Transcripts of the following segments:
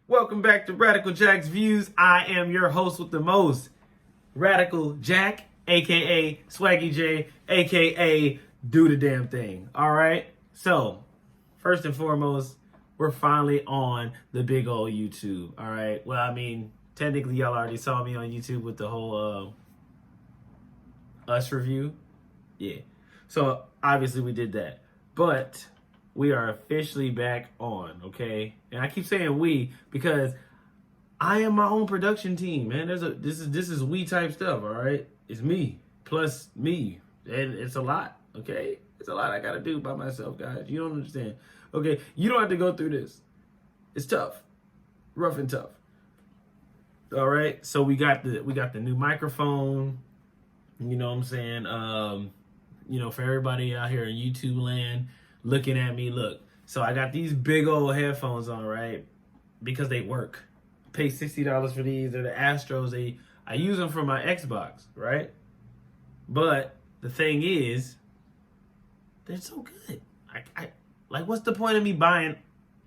Welcome back to Radical Jack's Views. I am your host with the most, Radical Jack, aka Swaggy J, aka Do the Damn Thing. All right. So, first and foremost, we're finally on the big old YouTube. All right. Well, I mean, technically, y'all already saw me on YouTube with the whole Us review. Yeah. So obviously we did that, but we are officially back on, okay? And I keep saying we because I am my own production team, man. This is we type stuff, all right? It's me plus me, and it's a lot, okay? It's a lot I gotta do by myself, guys. You don't understand, okay? You don't have to go through this. It's tough, rough and tough. All right. So we got the new microphone. You know what I'm saying? For everybody out here in YouTube land looking at me, look. So I got these big old headphones on, right? Because they work. I pay $60 for these. They're the Astros. I use them for my Xbox, right? But the thing is, they're so good. I like, what's the point of me buying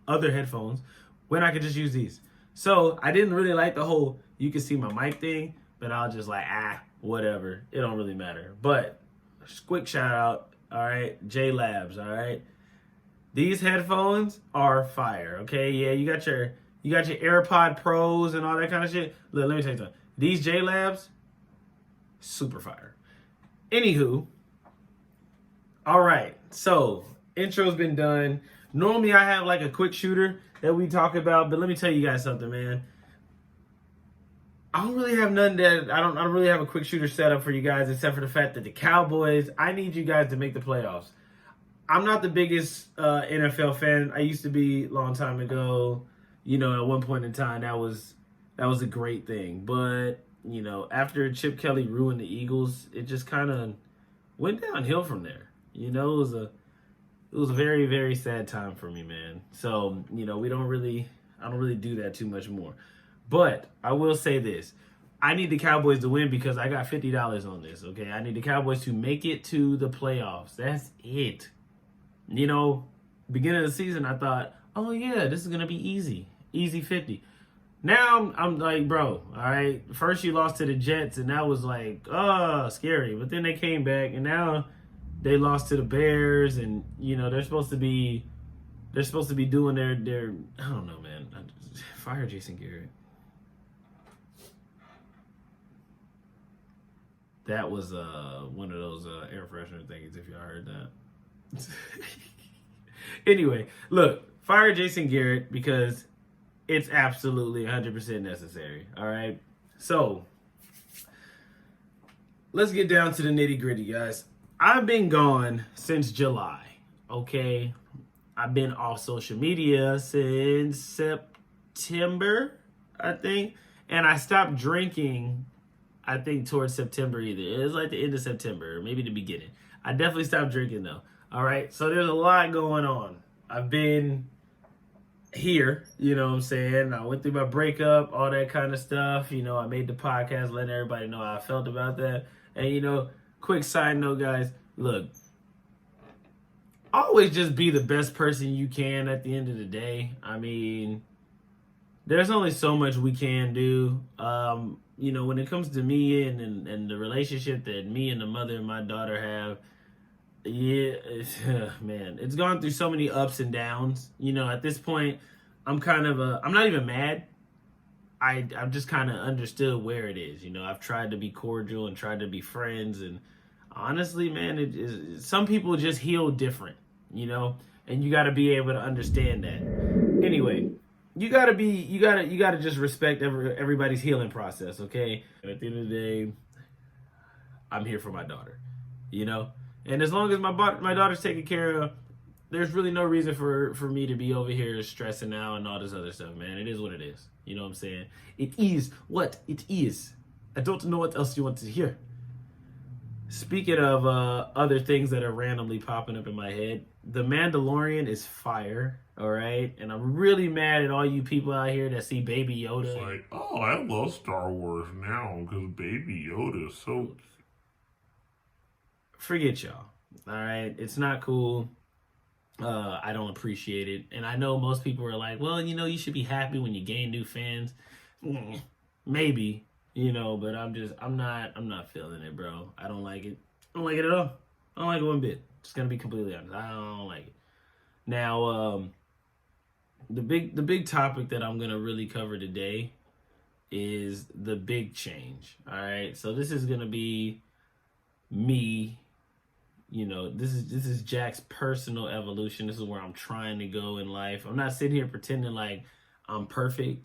other headphones when I could just use these? So I didn't really like the whole you can see my mic thing, but I was just like, whatever. It don't really matter. But quick shout out, all right, J Labs, all right. These headphones are fire, okay? Yeah, you got your AirPod Pros and all that kind of shit. Look, let me tell you something. These J Labs, super fire. Anywho, all right. So intro's been done. Normally I have like a quick shooter that we talk about, but let me tell you guys something, man. I don't really have nothing that I don't really have a quick shooter setup for you guys, except for the fact that the Cowboys, I need you guys to make the playoffs. I'm not the biggest NFL fan. I used to be a long time ago. You know, at one point in time, that was a great thing. But you know, after Chip Kelly ruined the Eagles, it just kind of went downhill from there. You know, it was a very, very sad time for me, man. So you know, I don't really do that too much more. But I will say this. I need the Cowboys to win because I got $50 on this, okay? I need the Cowboys to make it to the playoffs. That's it. You know, beginning of the season, I thought, oh, yeah, this is going to be easy. Easy 50. Now, I'm like, bro, all right? First you lost to the Jets, and that was like, scary. But then they came back, and now they lost to the Bears, and, you know, they're supposed to be doing their I don't know, man. Fire Jason Garrett. That was one of those air freshener things, if y'all heard that. Anyway, look, fire Jason Garrett because it's absolutely 100% necessary, all right? So, let's get down to the nitty-gritty, guys. I've been gone since July, okay? I've been off social media since September, I think, and I stopped drinking I think towards September either. It was like the end of September, or maybe the beginning. I definitely stopped drinking though. All right. So there's a lot going on. I've been here, you know what I'm saying? I went through my breakup, all that kind of stuff. You know, I made the podcast letting everybody know how I felt about that. And you know, quick side note, guys, look, always just be the best person you can at the end of the day. I mean, there's only so much we can do. You know, when it comes to me and the relationship that me and the mother and my daughter have, yeah, man, it's gone through so many ups and downs. You know, at this point, I'm not even mad. I've just kind of understood where it is. You know, I've tried to be cordial and tried to be friends. And honestly, man, some people just heal different, you know, and you got to be able to understand that. Anyway. You gotta just respect everybody's healing process, okay? At the end of the day, I'm here for my daughter, you know? And as long as my daughter's taken care of, there's really no reason for me to be over here stressing out and all this other stuff, man. It is what it is. You know what I'm saying? It is what it is. I don't know what else you want to hear. Speaking of other things that are randomly popping up in my head, The Mandalorian is fire, all right? And I'm really mad at all you people out here that see Baby Yoda. It's like, oh, I love Star Wars now because Baby Yoda is so... Forget y'all, all right? It's not cool. I don't appreciate it. And I know most people are like, well, you should be happy when you gain new fans. Maybe, but I'm not feeling it, bro. I don't like it. I don't like it at all. I don't like it one bit. Just gonna be completely honest. I don't like it. Now, the big topic that I'm gonna really cover today is the big change. All right. So this is gonna be me. This is Jack's personal evolution. This is where I'm trying to go in life. I'm not sitting here pretending like I'm perfect.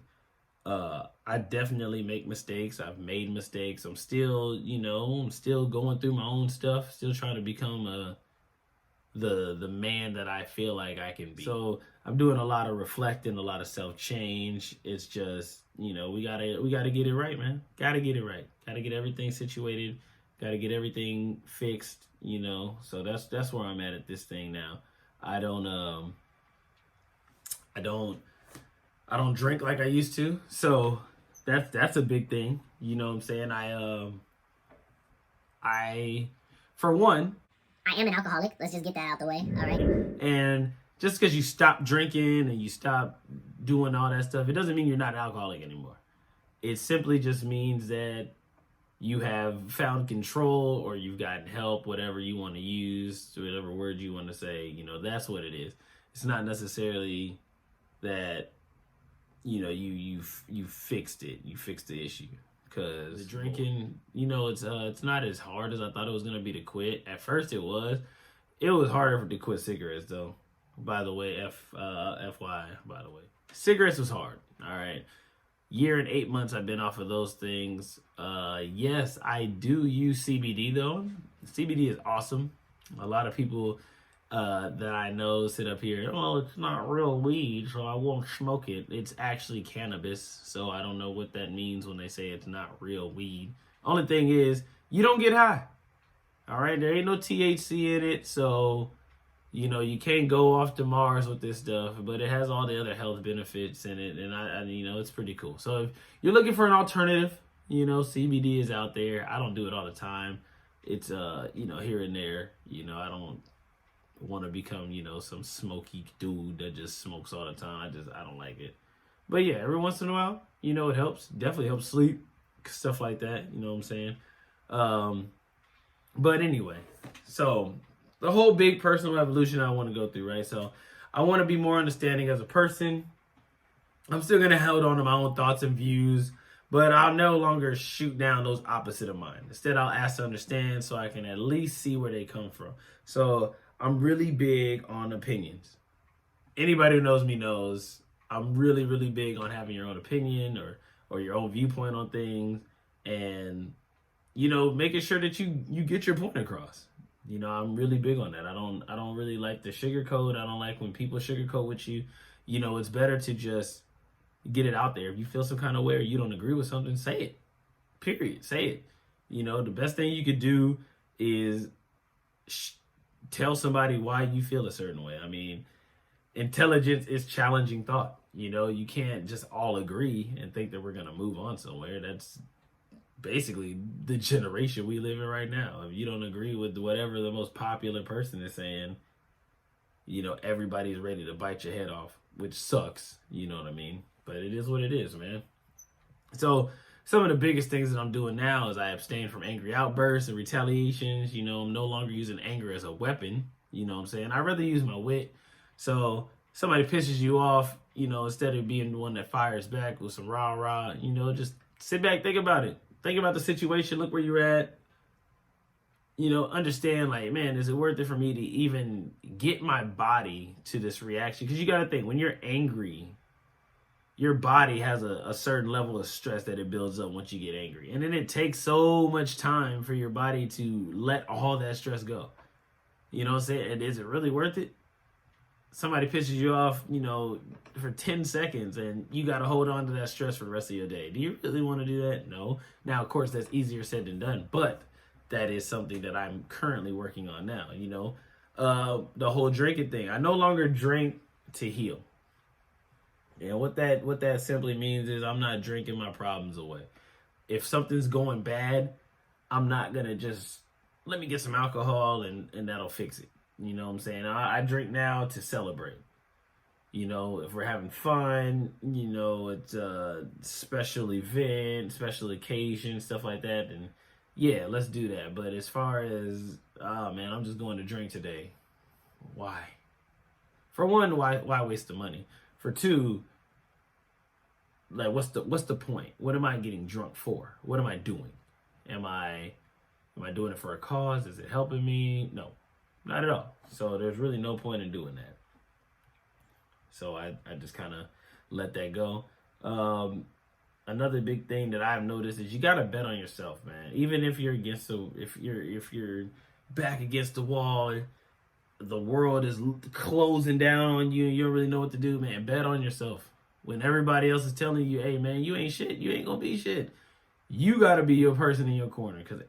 I definitely make mistakes. I've made mistakes. I'm still going through my own stuff. Still trying to become the man that I feel like I can be. So I'm doing a lot of reflecting, a lot of self change. It's just we gotta get it right, man. Gotta get it right. Gotta get everything situated. Gotta get everything fixed. So that's where I'm at this thing now. I don't drink like I used to. So that's a big thing. You know what I'm saying? I for one, I am an alcoholic. Let's just get that out the way. All right. and just because you stop drinking and you stop doing all that stuff, it doesn't mean you're not an alcoholic anymore. It simply just means that you have found control, or you've gotten help, whatever you want to use, whatever word you want to say, that's what it is. It's not necessarily that, you fixed it. You fixed the issue. Because the drinking, it's not as hard as I thought it was going to be to quit. At first it was. It was harder to quit cigarettes, though. By the way, FYI, by the way. Cigarettes was hard, all right? Year and 8 months I've been off of those things. Yes, I do use CBD, though. CBD is awesome. A lot of people that I know sit up here, oh, it's not real weed, so I won't smoke it. It's actually cannabis, so I don't know what that means when they say it's not real weed. Only thing is, you don't get high. All right, there ain't no THC in it, so you can't go off to Mars with this stuff, but it has all the other health benefits in it, and I it's pretty cool. So if you're looking for an alternative, CBD is out there. I don't do it all the time. It's here and there. I don't want to become some smoky dude that just smokes all the time. I don't like it. But yeah, every once in a while, it helps. Definitely helps sleep, stuff like that. You know what I'm saying? But anyway, so the whole big personal evolution I want to go through, right? So I want to be more understanding as a person. I'm still going to hold on to my own thoughts and views, but I'll no longer shoot down those opposite of mine. Instead, I'll ask to understand so I can at least see where they come from. So I'm really big on opinions. Anybody who knows me knows I'm really, really big on having your own opinion or your own viewpoint on things, and making sure that you get your point across. I'm really big on that. I don't really like the sugarcoat. I don't like when people sugarcoat with you. It's better to just get it out there. If you feel some kind of way or you don't agree with something, say it. Period. Say it. The best thing you could do is tell somebody why you feel a certain way. I mean, intelligence is challenging thought. You can't just all agree and think that we're going to move on somewhere. That's basically the generation we live in right now. If you don't agree with whatever the most popular person is saying, everybody's ready to bite your head off, which sucks. You know what I mean? But it is what it is, man. So some of the biggest things that I'm doing now is I abstain from angry outbursts and retaliations. I'm no longer using anger as a weapon. You know what I'm saying? I'd rather use my wit. So somebody pisses you off, instead of being the one that fires back with some rah-rah, just sit back, think about it. Think about the situation, look where you're at. Understand, like, man, is it worth it for me to even get my body to this reaction? Because you got to think, when you're angry, your body has a certain level of stress that it builds up once you get angry. And then it takes so much time for your body to let all that stress go. You know what I'm saying? And is it really worth it? Somebody pisses you off, for 10 seconds, and you got to hold on to that stress for the rest of your day. Do you really want to do that? No. Now, of course, that's easier said than done, but that is something that I'm currently working on now. The whole drinking thing. I no longer drink to heal. And what that simply means is I'm not drinking my problems away. If something's going bad, I'm not going to just let me get some alcohol and that'll fix it. You know what I'm saying? I drink now to celebrate. You know, if we're having fun, you know, it's a special event, special occasion, stuff like that, then yeah, let's do that. But as far as, oh man, I'm just going to drink today. Why? For one, why waste the money? For two, like what's the point? What am I getting drunk for? What am I doing? Am I doing it for a cause? Is it helping me? No, not at all. So there's really no point in doing that. So I just kind of let that go. Another big thing that I've noticed is you gotta bet on yourself, man. Even if you're if you're back against the wall, the world is closing down on you, and you don't really know what to do, man. Bet on yourself. When everybody else is telling you, "Hey, man, you ain't shit. You ain't gonna be shit." You gotta be your person in your corner, because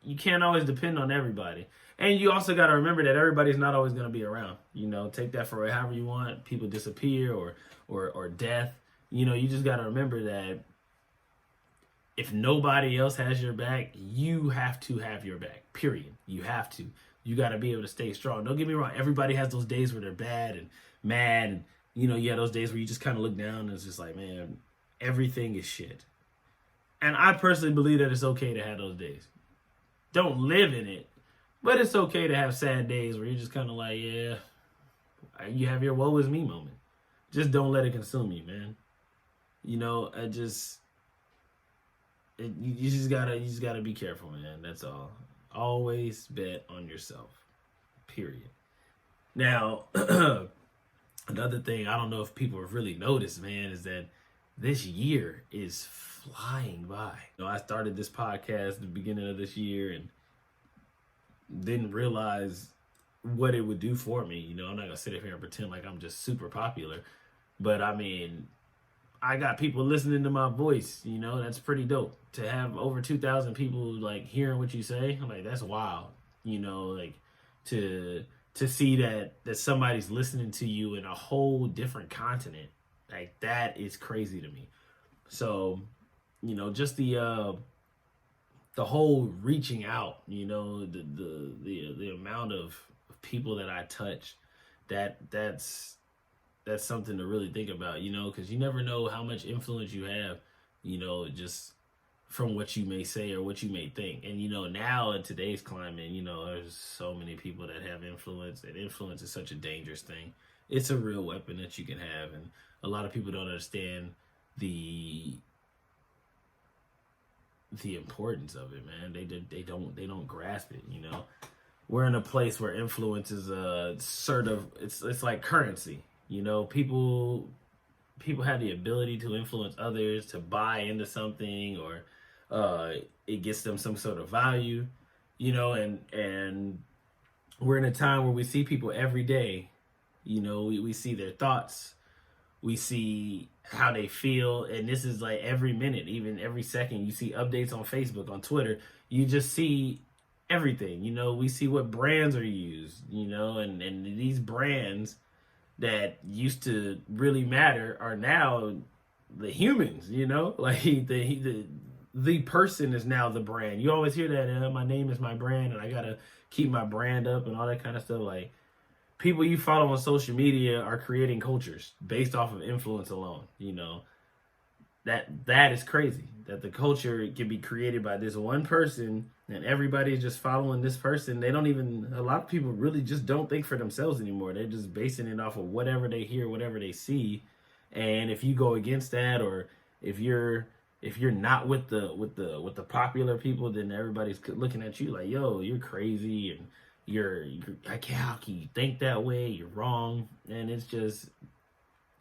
you can't always depend on everybody. And you also got to remember that everybody's not always going to be around. You know, take that for however you want. People disappear or death. You know, you just got to remember that if nobody else has your back, you have to have your back, period. You have to. You got to be able to stay strong. Don't get me wrong. Everybody has those days where they're bad and mad. And, you know, you have those days where you just kind of look down and it's just like, man, everything is shit. And I personally believe that it's okay to have those days. Don't live in it. But it's okay to have sad days where you're just kind of like, yeah, you have your woe is me moment. Just don't let it consume you, man. You know, you just gotta be careful, man. That's all. Always bet on yourself. Period. Now, another thing I don't know if people have really noticed, man, is that this year is flying by. You know, I started this podcast at the beginning of this year and didn't realize what it would do for me. You know, I'm not gonna sit here and pretend like I'm just super popular, but I mean, I got people listening to my voice. You know, that's pretty dope. To have over 2,000 people like hearing what you say, I'm like, that's wild. You know, like to see that somebody's listening to you in a whole different continent, like that is crazy to me. So, you know, just the whole reaching out, you know, the amount of people that I touch, that's something to really think about, you know, because you never know how much influence you have, you know, just from what you may say or what you may think. And, you know, now in today's climate, you know, there's so many people that have influence, and influence is such a dangerous thing. It's a real weapon that you can have, and a lot of people don't understand the importance of it, man. They don't grasp it, you know. We're in a place where influence is a sort of, it's like currency, you know. People have the ability to influence others to buy into something, or it gets them some sort of value, you know, and we're in a time where we see people every day, you know. We see their thoughts, we see how they feel, and this is like every minute, even every second. You see updates on Facebook, on Twitter. You just see everything, you know. We see what brands are used, you know, and these brands that used to really matter are now the humans, you know. Like the person is now the brand. You always hear that, my name is my brand, and I gotta keep my brand up and all that kind of stuff. Like, people you follow on social media are creating cultures based off of influence alone, you know. That is crazy, that the culture can be created by this one person and everybody's just following this person. They don't even, a lot of people really just don't think for themselves anymore. They're just basing it off of whatever they hear, whatever they see. And if you go against that, or if you're not with the popular people, then everybody's looking at you like, yo, you're crazy, and you're how can you think that way? You're wrong. And it's just,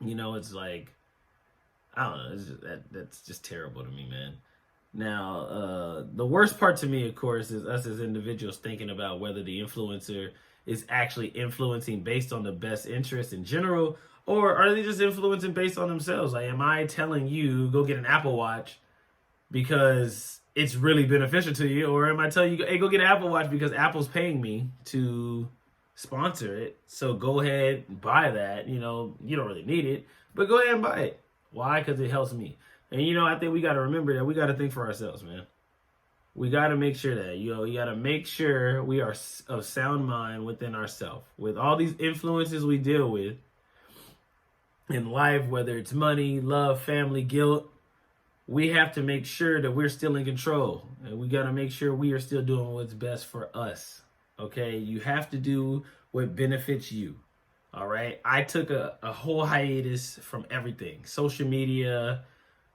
you know, it's like, I don't know. It's just, that's just terrible to me, man. Now, the worst part to me, of course, is us as individuals thinking about whether the influencer is actually influencing based on the best interest in general, or are they just influencing based on themselves? Like, am I telling you go get an Apple Watch because it's really beneficial to you, or am I telling you, hey, go get an Apple Watch because Apple's paying me to sponsor it, so go ahead and buy that. You know, you don't really need it, but go ahead and buy it. Why? Because it helps me. And, you know, I think we got to remember that we got to think for ourselves, man. We got to make sure that, you got to make sure we are of sound mind within ourselves. With all these influences we deal with in life, whether it's money, love, family, guilt, we have to make sure that we're still in control. And we got to make sure we are still doing what's best for us. Okay? You have to do what benefits you. All right? I took a whole hiatus from everything. Social media,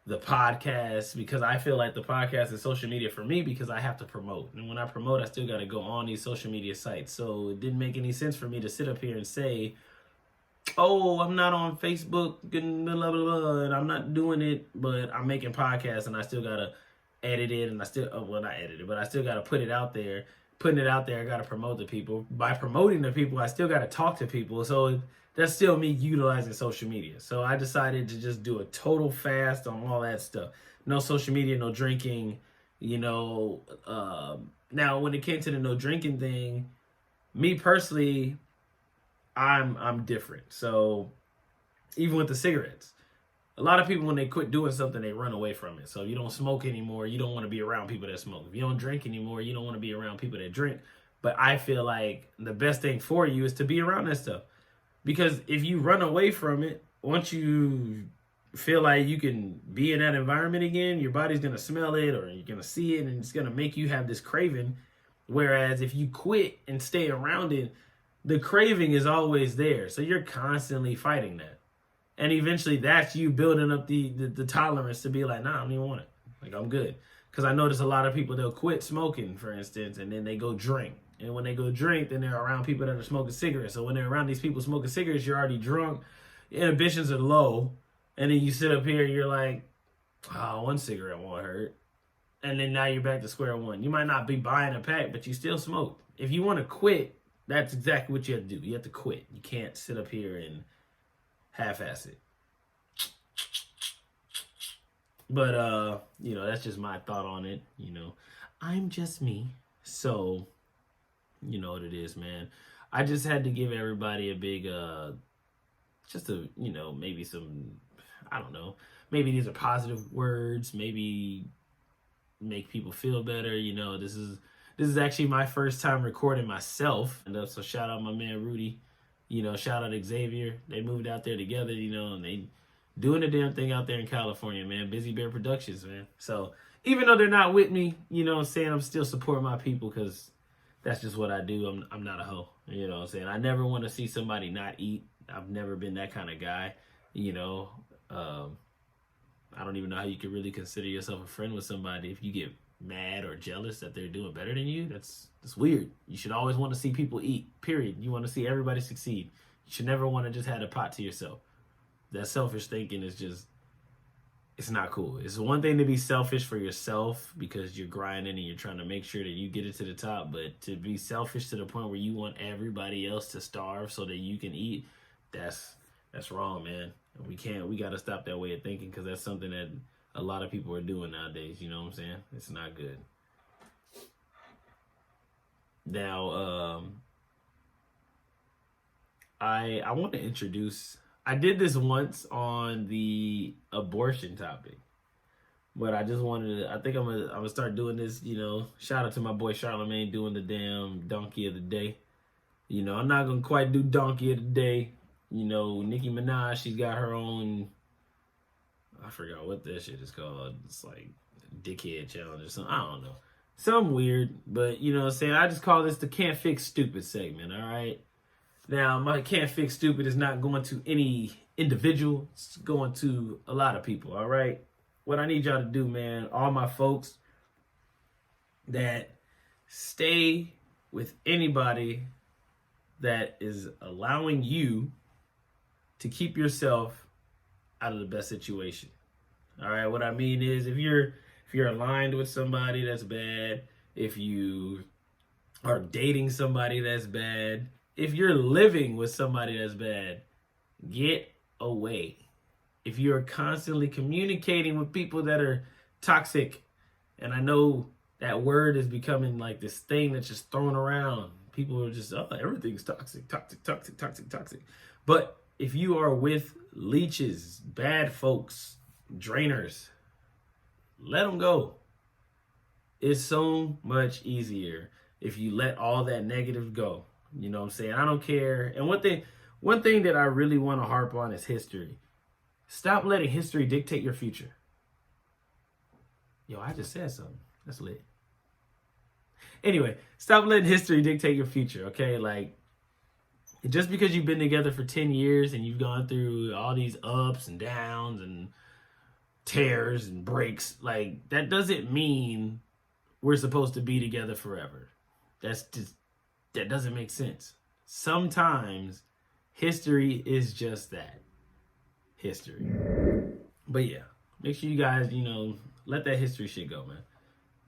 the podcast, because I feel like the podcast is social media for me because I have to promote. And when I promote, I still got to go on these social media sites. So it didn't make any sense for me to sit up here and say, oh, I'm not on Facebook and blah, blah, blah, and I'm not doing it, but I'm making podcasts and I still got to edit it and I still, well, not edit it, but I still got to put it out there. Putting it out there, I got to promote the people. By promoting the people, I still got to talk to people. So that's still me utilizing social media. So I decided to just do a total fast on all that stuff. No social media, no drinking, Now, when it came to the no drinking thing, me personally, I'm different. So even with the cigarettes, a lot of people, when they quit doing something, they run away from it. So if you don't smoke anymore, you don't want to be around people that smoke. If you don't drink anymore, you don't want to be around people that drink. But I feel like the best thing for you is to be around that stuff. Because if you run away from it, once you feel like you can be in that environment again, your body's going to smell it or you're going to see it and it's going to make you have this craving. Whereas if you quit and stay around it, the craving is always there. So you're constantly fighting that. And eventually that's you building up the tolerance to be like, nah, I don't even want it. Like, I'm good. Because I notice a lot of people, they'll quit smoking, for instance, and then they go drink. And when they go drink, then they're around people that are smoking cigarettes. So when they're around these people smoking cigarettes, you're already drunk. Inhibitions are low. And then you sit up here and you're like, oh, one cigarette won't hurt. And then now you're back to square one. You might not be buying a pack, but you still smoke. If you want to quit, that's exactly what you have to do. You have to quit. You can't sit up here and half-ass it. But, that's just my thought on it. I'm just me. So, you know what it is, man. I just had to give everybody a big, maybe some, I don't know. Maybe these are positive words. Maybe make people feel better. This is actually my first time recording myself. And so shout out my man Rudy. Shout out Xavier. They moved out there together, and they doing the damn thing out there in California, man. Busy Bear Productions, man. So even though they're not with me, I'm saying, I'm still supporting my people because that's just what I do. I'm not a hoe. I'm saying? I never want to see somebody not eat. I've never been that kind of guy. I don't even know how you can really consider yourself a friend with somebody if you get mad or jealous that they're doing better than you. That's weird. You should always want to see people eat, period. You want to see everybody succeed. You should never want to just have a pot to yourself. That selfish thinking is just, it's not cool. It's one thing to be selfish for yourself because you're grinding and you're trying to make sure that you get it to the top, but to be selfish to the point where you want everybody else to starve so that you can eat, that's wrong, man. We got to stop that way of thinking because that's something that a lot of people are doing nowadays. You know what I'm saying? It's not good. Now, I want to introduce, I did this once on the abortion topic, but I just wanted to, I think I'm gonna start doing this, shout out to my boy Charlamagne doing the damn donkey of the day. I'm not going to quite do donkey of the day. Nicki Minaj, she's got her own, I forgot what that shit is called. It's like dickhead challenge or something. I don't know. Something weird, but what I'm saying? I just call this the Can't Fix Stupid segment, all right? Now, my Can't Fix Stupid is not going to any individual. It's going to a lot of people, all right? What I need y'all to do, man, all my folks that stay with anybody that is allowing you to keep yourself out of the best situation. All right, what I mean is if you're aligned with somebody that's bad, if you are dating somebody that's bad, if you're living with somebody that's bad, get away. If you're constantly communicating with people that are toxic, and I know that word is becoming like this thing that's just thrown around. People are just, everything's toxic. But if you are with leeches, bad folks, drainers, let them go. It's so much easier if you let all that negative go. You know what I'm saying? I don't care. And one thing that I really want to harp on is history. Stop letting history dictate your future. Yo, I just said something. That's lit. Anyway, stop letting history dictate your future, okay? Like, just because you've been together for 10 years and you've gone through all these ups and downs and tears and breaks, like, that doesn't mean we're supposed to be together forever. That doesn't make sense. Sometimes history is just that. History. But yeah, make sure you guys, let that history shit go, man.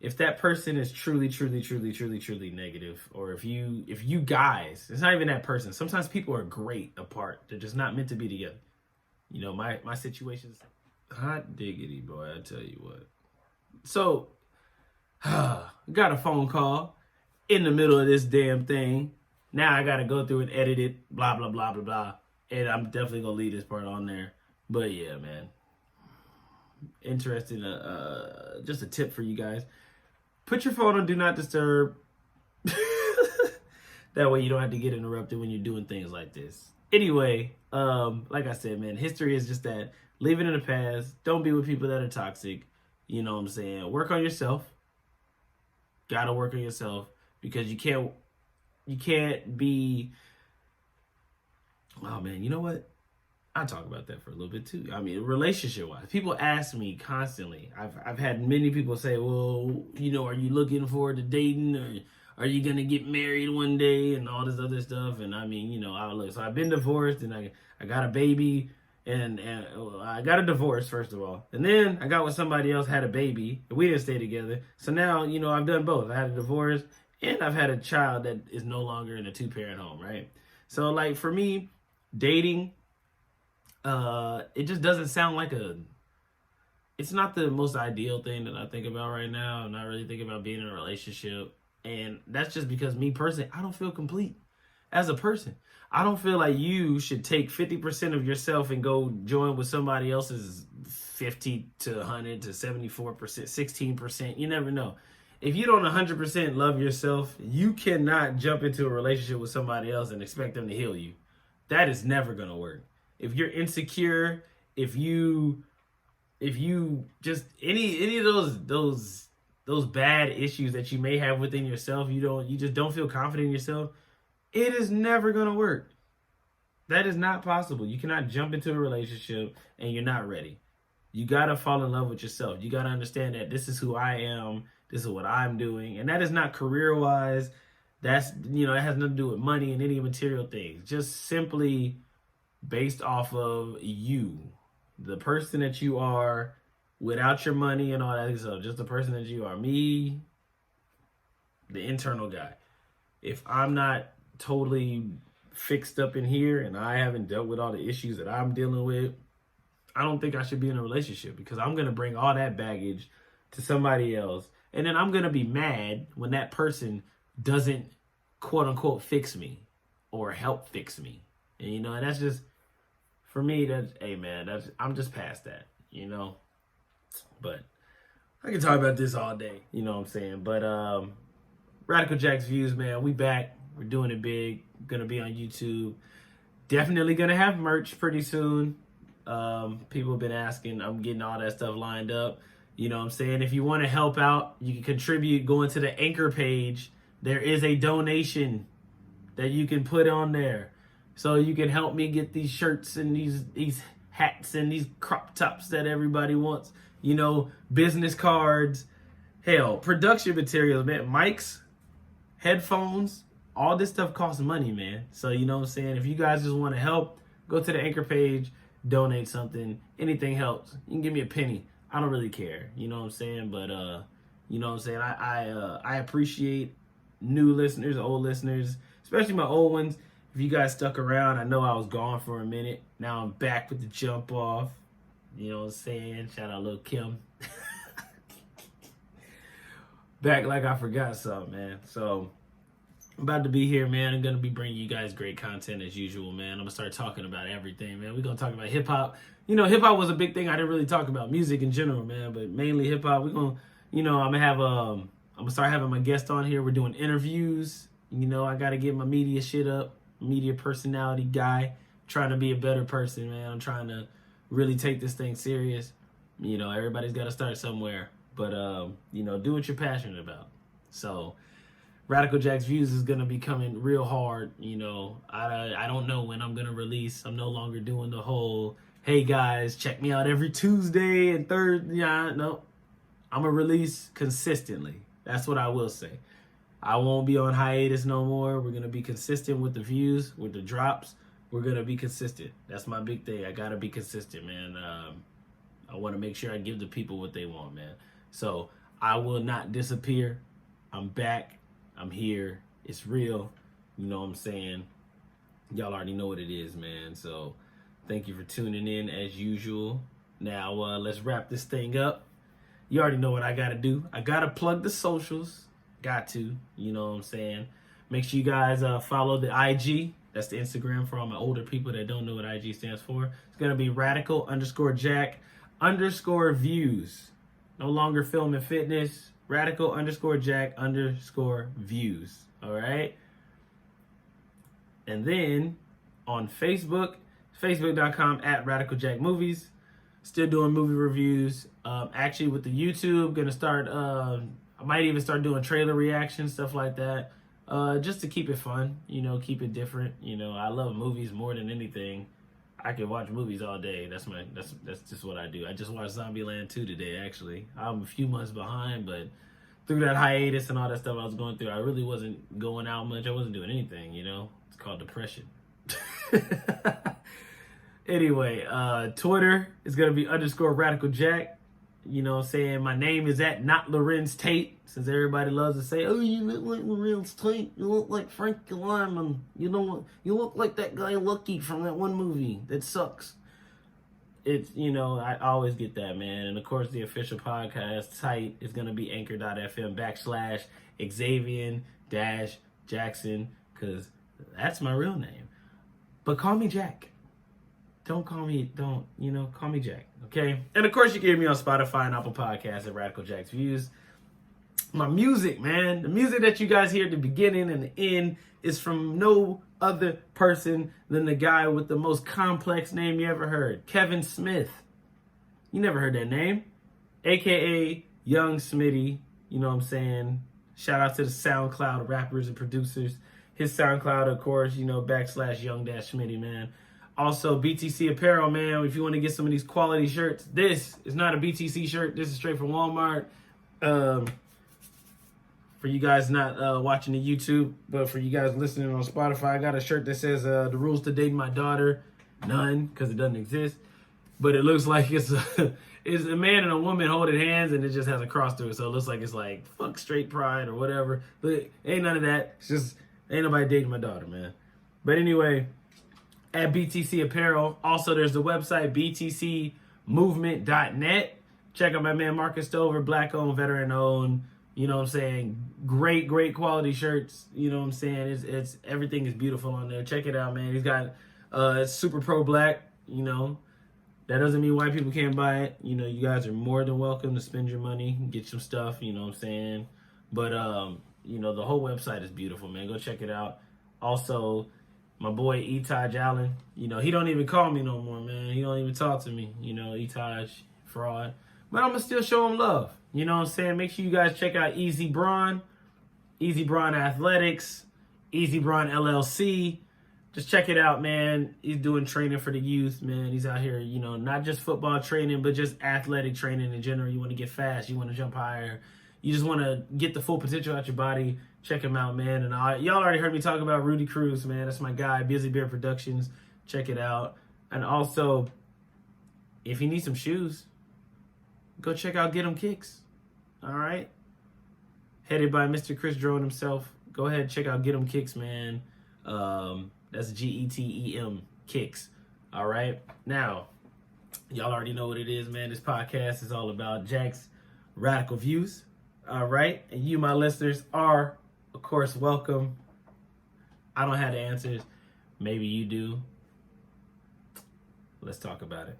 If that person is truly negative, or if you guys, it's not even that person. Sometimes people are great apart. They're just not meant to be together. My situation's hot diggity, boy, I tell you what. So, got a phone call in the middle of this damn thing. Now I gotta go through and edit it, blah, blah, blah, blah, blah. And I'm definitely gonna leave this part on there. But yeah, man. Interesting, just a tip for you guys. Put your phone on Do Not Disturb. That way you don't have to get interrupted when you're doing things like this. Anyway, like I said, man, history is just that. Leave it in the past. Don't be with people that are toxic. You know what I'm saying? Work on yourself. Gotta work on yourself, because you can't be, oh man, you know what? I'll talk about that for a little bit too. I mean, relationship-wise, people ask me constantly. I've had many people say, well, are you looking forward to dating, or are you gonna get married one day, and all this other stuff? And I mean, so I've been divorced, and I got a baby, and I got a divorce, first of all, and then I got with somebody else, had a baby, and we didn't stay together. So now, I've done both. I had a divorce, and I've had a child that is no longer in a 2-parent home, right? So like for me, dating, it just doesn't sound like it's not the most ideal thing that I think about right now. I'm not really thinking about being in a relationship. And that's just because me personally, I don't feel complete as a person. I don't feel like you should take 50% of yourself and go join with somebody else's 50 to 100 to 74%, 16%. You never know. If you don't 100% love yourself, you cannot jump into a relationship with somebody else and expect them to heal you. That is never going to work. If you're insecure, if you just any of those bad issues that you may have within yourself, you just don't feel confident in yourself, it is never gonna work. That is not possible. You cannot jump into a relationship and you're not ready. You gotta fall in love with yourself. You gotta understand that this is who I am, this is what I'm doing, and that is not career-wise. That's it has nothing to do with money and any material things. Just simply based off of you, the person that you are, without your money and all that stuff, just the person that you are. Me, the internal guy. If I'm not totally fixed up in here and I haven't dealt with all the issues that I'm dealing with, I don't think I should be in a relationship, because I'm going to bring all that baggage to somebody else. And then I'm going to be mad when that person doesn't, quote unquote, fix me or help fix me. And, and that's just, for me, I'm just past that, But I can talk about this all day, you know what I'm saying? But Radical Jack's Views, man, we back. We're doing it big. Gonna be on YouTube. Definitely gonna have merch pretty soon. People have been asking. I'm getting all that stuff lined up. You know what I'm saying? If you want to help out, you can contribute going to the Anchor page. There is a donation that you can put on there. So you can help me get these shirts and these hats and these crop tops that everybody wants. Business cards, hell, production materials, man, mics, headphones, all this stuff costs money, man. So, you know what I'm saying? If you guys just want to help, go to the Anchor page, donate something. Anything helps. You can give me a penny. I don't really care. You know what I'm saying? But, you know what I'm saying? I appreciate new listeners, old listeners, especially my old ones. If you guys stuck around, I know I was gone for a minute. Now I'm back with the jump off. You know what I'm saying? Shout out Lil Kim. Back like I forgot something, man. So I'm about to be here, man. I'm going to be bringing you guys great content as usual, man. I'm going to start talking about everything, man. We're going to talk about hip-hop. Hip-hop was a big thing. I didn't really talk about music in general, man, but mainly hip-hop. We're going to, I'm going to have I'm gonna start having my guests on here. We're doing interviews. You know, I gotta get my media shit up. Media personality guy. Trying to be a better person, man. I'm trying to really take this thing serious. You know, everybody's got to start somewhere. But, you know, do what you're passionate about. So, Radical Jack's Views is going to be coming real hard. You know, I don't know when I'm going to release. I'm no longer doing the whole, hey, guys, check me out every Tuesday and Thursday. Yeah, no. I'm going to release consistently. That's what I will say. I won't be on hiatus no more. We're going to be consistent with the views, with the drops. We're going to be consistent. That's my big thing. I got to be consistent, man. I want to make sure I give the people what they want, man. So I will not disappear. I'm back. I'm here. It's real. You know what I'm saying? Y'all already know what it is, man. So thank you for tuning in as usual. Now let's wrap this thing up. You already know what I got to do. I got to plug the socials. Got to. You know what I'm saying? Make sure you guys follow the IG. That's the Instagram for all my older people that don't know what IG stands for. It's going to be radical_Jack_views. No longer film and fitness. Radical_Jack_views. All right. And then on Facebook, facebook.com/RadicalJackMovies. Still doing movie reviews. Actually, with the YouTube, going to start, I might even start doing trailer reactions, stuff like that. Just to keep it fun, you know, keep it different. You know, I love movies more than anything. I can watch movies all day. That's just what I do. I just watched Zombieland 2 today, actually. I'm a few months behind, but through that hiatus and all that stuff I was going through, I really wasn't going out much. I wasn't doing anything, you know. It's called depression. Anyway, Twitter is going to be _RadicalJack. You know what I'm saying? My name is at not Lorenz Tate, since everybody loves to say, oh, you look like Lorenz Tate. You look like Frank Lyman. You look like that guy Lucky from that one movie that sucks. It's, you know, I always get that, man. And of course, the official podcast site is going to be anchor.fm/Xavier-Jackson, because that's my real name. But call me Jack. Call me Jack, okay? And of course, you can hear me on Spotify and Apple Podcasts at Radical Jack's Views. My music, man, the music that you guys hear at the beginning and the end is from no other person than the guy with the most complex name you ever heard, Kevin Smith. You never heard that name, aka Young Smitty. You know what I'm saying? Shout out to the SoundCloud rappers and producers. His SoundCloud, of course, you know, /Young-Smitty, man. Also, BTC Apparel, man, if you want to get some of these quality shirts, this is not a BTC shirt. This is straight from Walmart. For you guys not watching the YouTube, but for you guys listening on Spotify, I got a shirt that says the rules to dating my daughter. None, because it doesn't exist. But it looks like it's a man and a woman holding hands, and it just has a cross through it. So it looks like it's like, fuck straight pride or whatever. But ain't none of that. It's just, ain't nobody dating my daughter, man. But anyway, at BTC Apparel. Also, there's the website, btcmovement.net. Check out my man Marcus Stover, black-owned, veteran-owned. You know what I'm saying? Great quality shirts. You know what I'm saying? It's everything is beautiful on there. Check it out, man. He's got super pro black, you know. That doesn't mean white people can't buy it. You know, you guys are more than welcome to spend your money and get some stuff, you know what I'm saying? But, you know, the whole website is beautiful, man. Go check it out. Also, my boy Etaj Allen, you know, he don't even call me no more, man. He don't even talk to me, you know, Etaj, fraud. But I'm going to still show him love. You know what I'm saying? Make sure you guys check out Easy Braun Athletics, Easy Braun LLC. Just check it out, man. He's doing training for the youth, man. He's out here, you know, not just football training, but just athletic training in general. You want to get fast. You want to jump higher. You just want to get the full potential out your body. Check him out, man. And y'all already heard me talk about Rudy Cruz, man. That's my guy, Busy Bear Productions. Check it out. And also, if you need some shoes, go check out Get 'em Kicks. All right? Headed by Mr. Chris Drone himself. Go ahead and check out Get 'em Kicks, man. That's GETEM Kicks. All right? Now, y'all already know what it is, man. This podcast is all about Jack's radical views. All right? And you, my listeners, are, of course, welcome. I don't have the answers. Maybe you do. Let's talk about it.